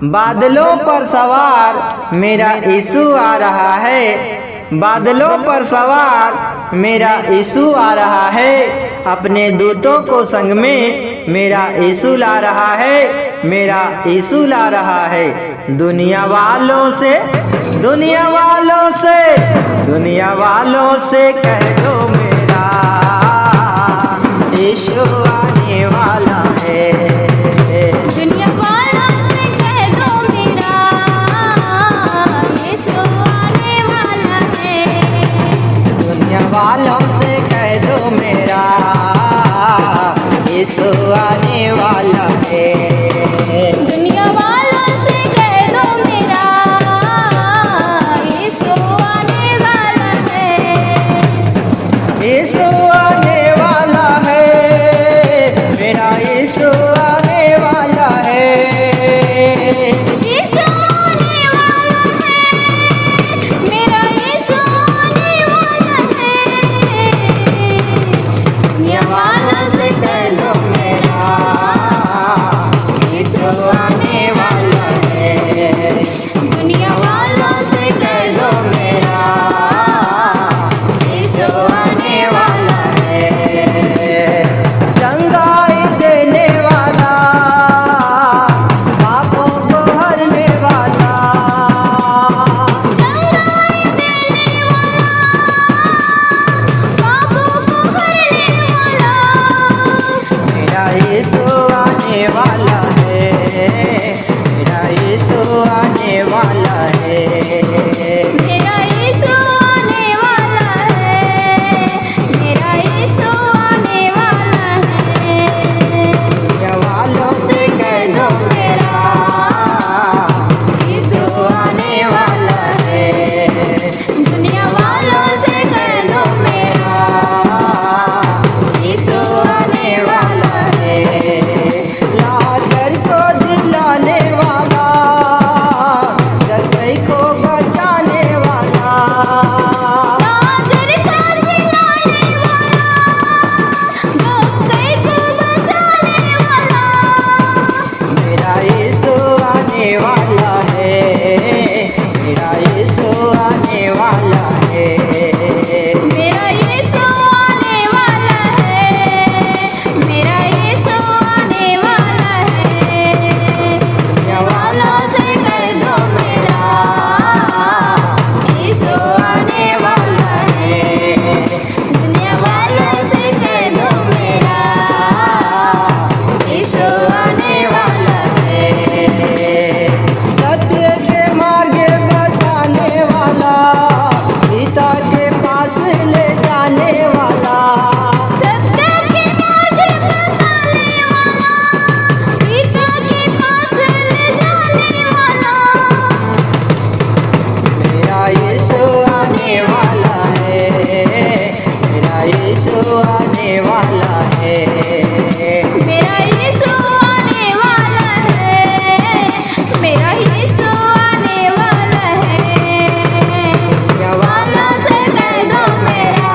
बादलों पर सवार मेरा यीशु आ रहा है। बादलों पर सवार मेरा यीशु आ रहा है। अपने दूतों को संग में मेरा यीशु ला रहा है। मेरा यीशु ला रहा है। दुनिया वालों से दुनिया वालों से दुनिया वालों से कह दो मेरा यीशु आने वाला है। दुनिया वालों से कह दो मेरा यीशु आने वाला है। दुनिया वालों से कह दो मेरा यीशु आने वाला है। दुनिया वालों से कह दो मेरा यीशु आने वाला है। यीशु आने वाला है। मेरा यीशु आने वाला है। यीशु आने वाला है। मेरा यीशु आने वाला है। दुनिया वालों से कह दो मेरा यीशु आने वाला है। दुनिया वालों से कह दो मेरा यीशु आने वाला है। चंगाई देने वाला, पापों को हरने वाला, चंगाई देने वाला, पापों को हरने वाला, मेरा यीशु आने वाला है। मेरा यीशु आने वाला है। मेरा यीशु आने वाला है। मेरा यीशु आने वाला है। दुनिया वालों से कह दो मेरा यीशु आने वाला है। दुनिया वालों से कह दो मेरा यीशु आने वाला है। लाजर को दिलाने वाला, रसोई को बचाने वाला, लाजर को दिलाने वाला, रसोई को बचाने वाला, मेरा यीशु आने वाला है। मेरा यीशु आने वाला है। मेरा यीशु आने वाला है। मेरा यीशु आने वाला है। दुनिया वालों से कह दो मेरा यीशु आने वाला है। दुनिया वालों से कह दो मेरा यीशु आने वाला है। सत्य के मार्ग बताने वाला, पिता के पास ले जाने वाला, सत्य के मार्ग बताने वाला, पिता के पास ले जाने वाला, मेरा यीशु आने वाला है। मेरा यीशु आने वाला है। मेरा यीशु आने वाला है। मेरा यीशु आने वाला है। दुनिया वालों से कह दो मेरा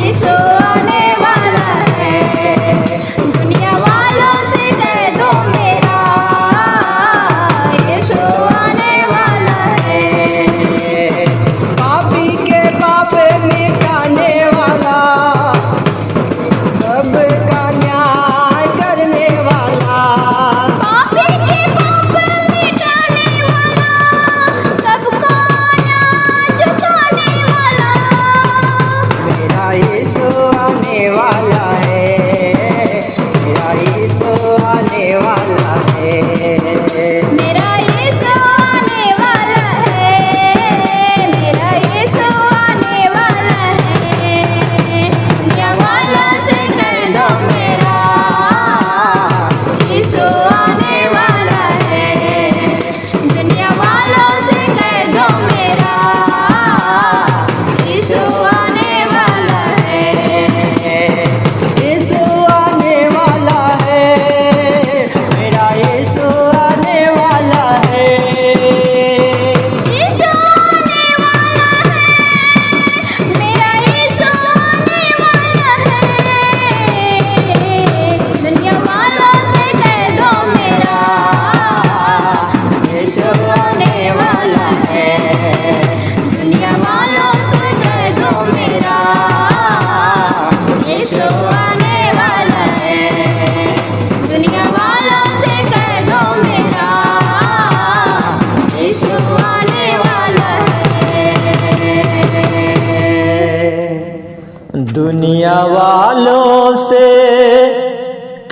यीशु आने वाला है। दुनिया वालों से कह दो मेरा यीशु आने वाला है। पापी के पाप मिटाने वाला, सबका न्याय करने वाला, पापी के पाप मिटाने वाला, सबका न्याय चुकाने वाला, मेरा यीशु आने वाला है। मेरा यीशु आने वाला है। मेरा यीशु आने वाला है। मेरा यीशु आने वाला है। दुनिया वालों से कह दो मेरा यीशु आने वाला है। दुनिया वालों से कह दो मेरा यीशु आने वाला है। यीशु आने वाला है। मेरा यीशु आने वाला वालों से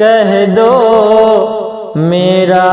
कह दो मेरा